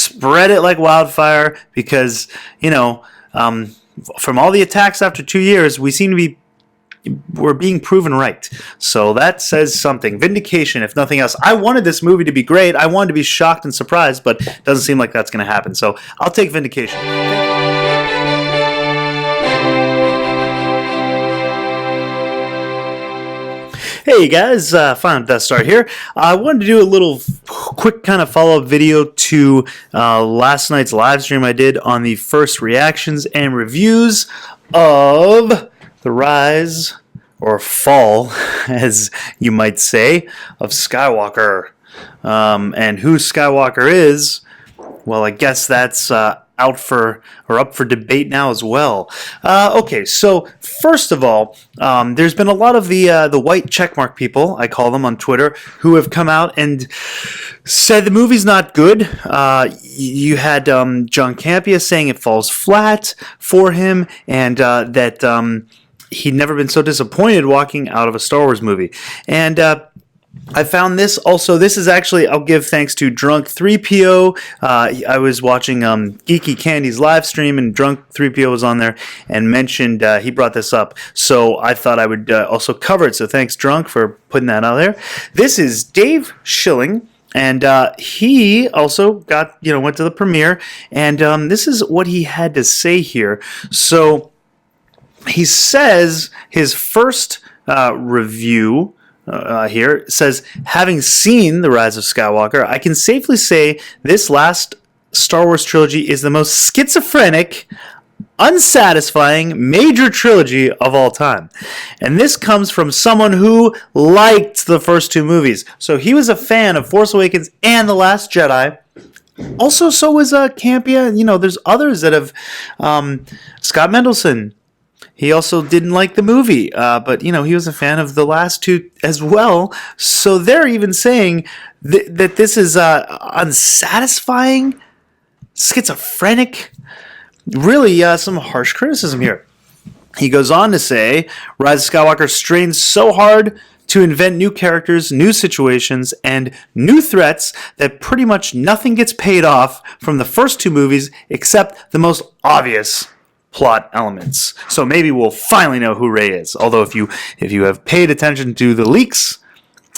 spread it like wildfire because, from all the attacks after 2 years, we're being proven right. So that says something. Vindication, if nothing else. I wanted this movie to be great. I wanted to be shocked and surprised, but it doesn't seem like that's going to happen. So I'll take vindication. Hey guys, Final Death Star here. I wanted to do a little quick kind of follow-up video to last night's live stream I did on the first reactions and reviews of the rise, or fall, as you might say, of Skywalker. And who Skywalker is, well, I guess that's up for debate now as well. Okay, so first of all, there's been a lot of the white checkmark people, I call them on Twitter, who have come out and said the movie's not good. You had John Campea saying it falls flat for him, and that he'd never been so disappointed walking out of a Star Wars movie. And I found this also. This is actually, I'll give thanks to Drunk 3PO. I was watching Geeky Candy's live stream, and Drunk 3PO was on there and mentioned he brought this up. So I thought I would also cover it. So thanks, Drunk, for putting that out there. This is Dave Schilling. And he also went to the premiere, and this is what he had to say here. So he says his first review here says, having seen The Rise of Skywalker, I can safely say this last Star Wars trilogy is the most schizophrenic, unsatisfying major trilogy of all time. And this comes from someone who liked the first two movies. So he was a fan of Force Awakens and The Last Jedi. Also, so was Campea. There's others that have... Scott Mendelson. He also didn't like the movie, but, he was a fan of the last two as well. So they're even saying that this is unsatisfying, schizophrenic, really some harsh criticism here. He goes on to say, Rise of Skywalker strains so hard to invent new characters, new situations, and new threats that pretty much nothing gets paid off from the first two movies except the most obvious plot elements. So maybe we'll finally know who Rey is. Although if you have paid attention to the leaks,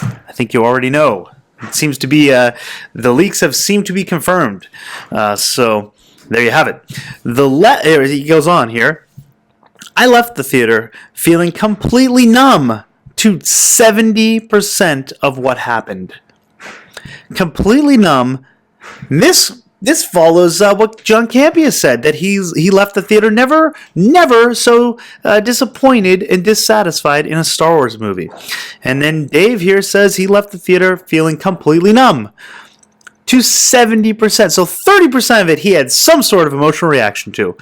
I think you already know. It seems to be the leaks have seemed to be confirmed. So there you have it. He goes on here. I left the theater feeling completely numb to 70% of what happened. Completely numb. This follows what John Campea said, that he left the theater never so disappointed and dissatisfied in a Star Wars movie. And then Dave here says he left the theater feeling completely numb to 70%. So 30% of it he had some sort of emotional reaction to.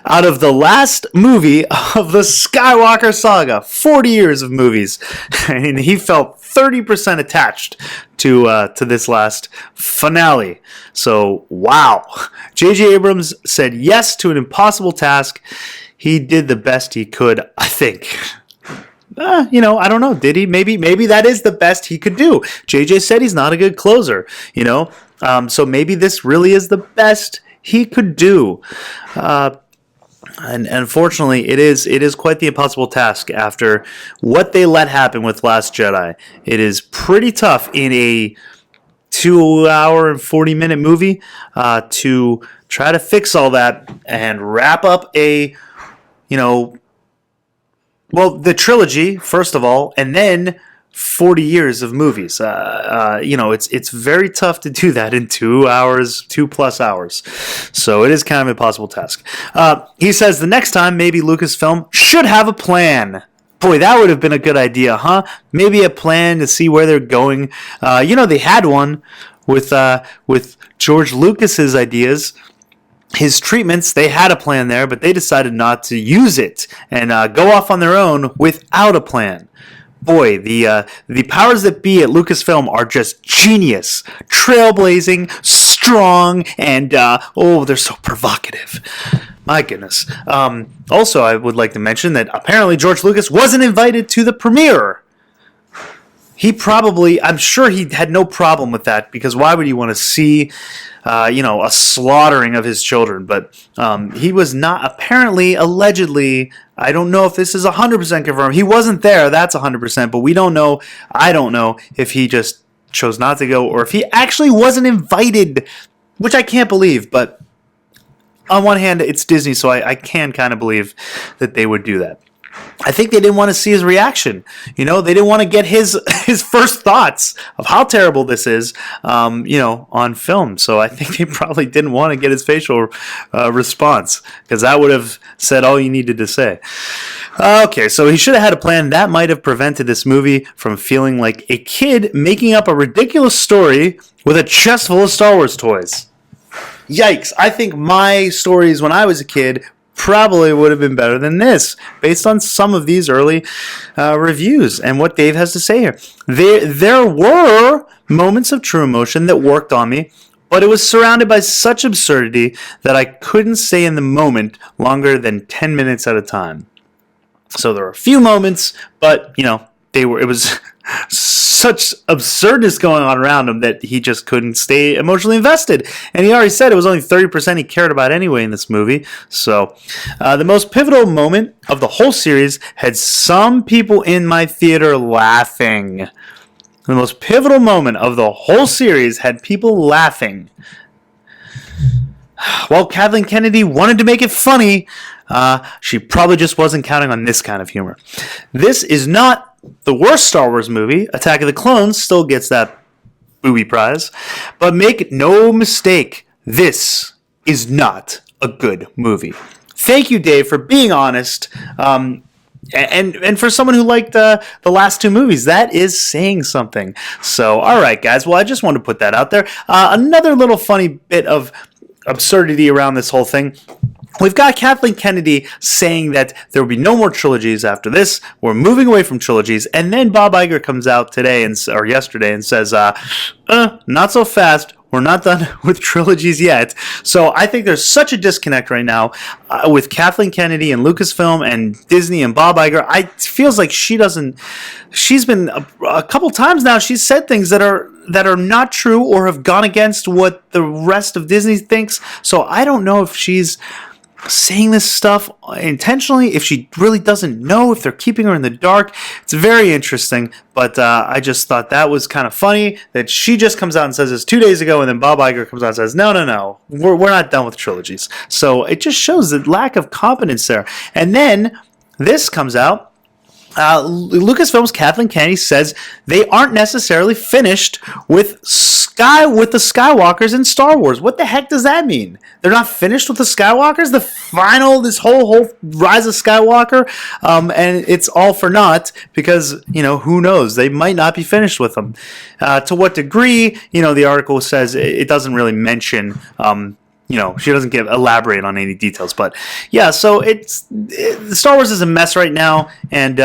Out of the last movie of the Skywalker Saga, 40 years of movies, and he felt 30% attached to this last finale. So, wow. J.J. Abrams said yes to an impossible task. He did the best he could, I think. I don't know. Did he? Maybe that is the best he could do. JJ said he's not a good closer, so maybe this really is the best he could do. And unfortunately, it is quite the impossible task after what they let happen with Last Jedi. It is pretty tough in a 2-hour and 40-minute movie to try to fix all that and wrap up the trilogy, first of all, and then 40 years of movies. It's very tough to do that in 2 hours, 2+ hours. So it is kind of an impossible task. He says the next time, maybe Lucasfilm should have a plan. Boy, that would have been a good idea, huh? Maybe a plan to see where they're going. They had one with George Lucas's ideas. His treatments, they had a plan there, but they decided not to use it and go off on their own without a plan. Boy, the powers that be at Lucasfilm are just genius, trailblazing, strong, and they're so provocative. My goodness. Also, I would like to mention that apparently George Lucas wasn't invited to the premiere. he probably, I'm sure he had no problem with that, because why would he want to see, a slaughtering of his children? But he was not, apparently, allegedly, I don't know if this is 100% confirmed. He wasn't there, that's 100%, but we don't know. I don't know if he just chose not to go or if he actually wasn't invited, which I can't believe. But on one hand, it's Disney, so I can kind of believe that they would do that. I think they didn't want to see his reaction. They didn't want to get his first thoughts of how terrible this is, on film. So I think they probably didn't want to get his facial response, because that would have said all you needed to say. Okay, so he should have had a plan. That might have prevented this movie from feeling like a kid making up a ridiculous story with a chest full of Star Wars toys. Yikes. I think my stories when I was a kid probably would have been better than this, based on some of these early reviews and what Dave has to say here. There were moments of true emotion that worked on me, but it was surrounded by such absurdity that I couldn't stay in the moment longer than 10 minutes at a time. So there were a few moments, but, it was such absurdness going on around him that he just couldn't stay emotionally invested. And he already said it was only 30% he cared about anyway in this movie. So the most pivotal moment of the whole series had some people in my theater laughing. The most pivotal moment of the whole series had people laughing. While Kathleen Kennedy wanted to make it funny, she probably just wasn't counting on this kind of humor. This is not the worst Star Wars movie. Attack of the Clones still gets that booby prize. But make no mistake, this is not a good movie. Thank you, Dave, for being honest. And for someone who liked the last two movies, that is saying something. So, all right, guys. Well, I just wanted to put that out there. Another little funny bit of absurdity around this whole thing. We've got Kathleen Kennedy saying that there will be no more trilogies after this. We're moving away from trilogies. And then Bob Iger comes out today or yesterday and says, not so fast. We're not done with trilogies yet. So I think there's such a disconnect right now with Kathleen Kennedy and Lucasfilm and Disney and Bob Iger. It feels like she's been a couple times now, she's said things that are not true or have gone against what the rest of Disney thinks. So I don't know if she's saying this stuff intentionally, if she really doesn't know, if they're keeping her in the dark. It's very interesting, but I just thought that was kind of funny that she just comes out and says this 2 days ago, and then Bob Iger comes out and says, no, we're not done with trilogies. So it just shows the lack of competence there. And then this comes out. Lucasfilm's Kathleen Kennedy says they aren't necessarily finished with the Skywalkers in Star Wars. What the heck does that mean? They're not finished with the Skywalkers? This whole Rise of Skywalker? And it's all for naught because, who knows? They might not be finished with them. To what degree, the article says it doesn't really mention she doesn't elaborate on any details, but yeah, so Star Wars is a mess right now, and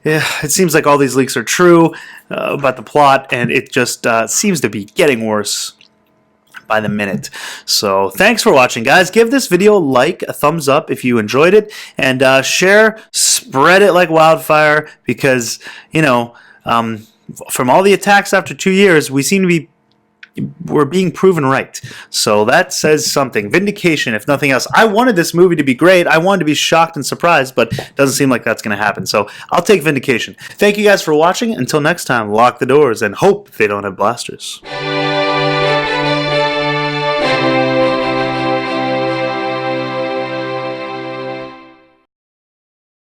it seems like all these leaks are true about the plot, and it just seems to be getting worse by the minute. So thanks for watching, guys. Give this video a thumbs up if you enjoyed it, and share, spread it like wildfire, because from all the attacks after 2 years, we're being proven right. So that says something. Vindication, if nothing else. I wanted this movie to be great. I wanted to be shocked and surprised, but it doesn't seem like that's going to happen. So I'll take vindication. Thank you guys for watching. Until next time, lock the doors and hope they don't have blasters.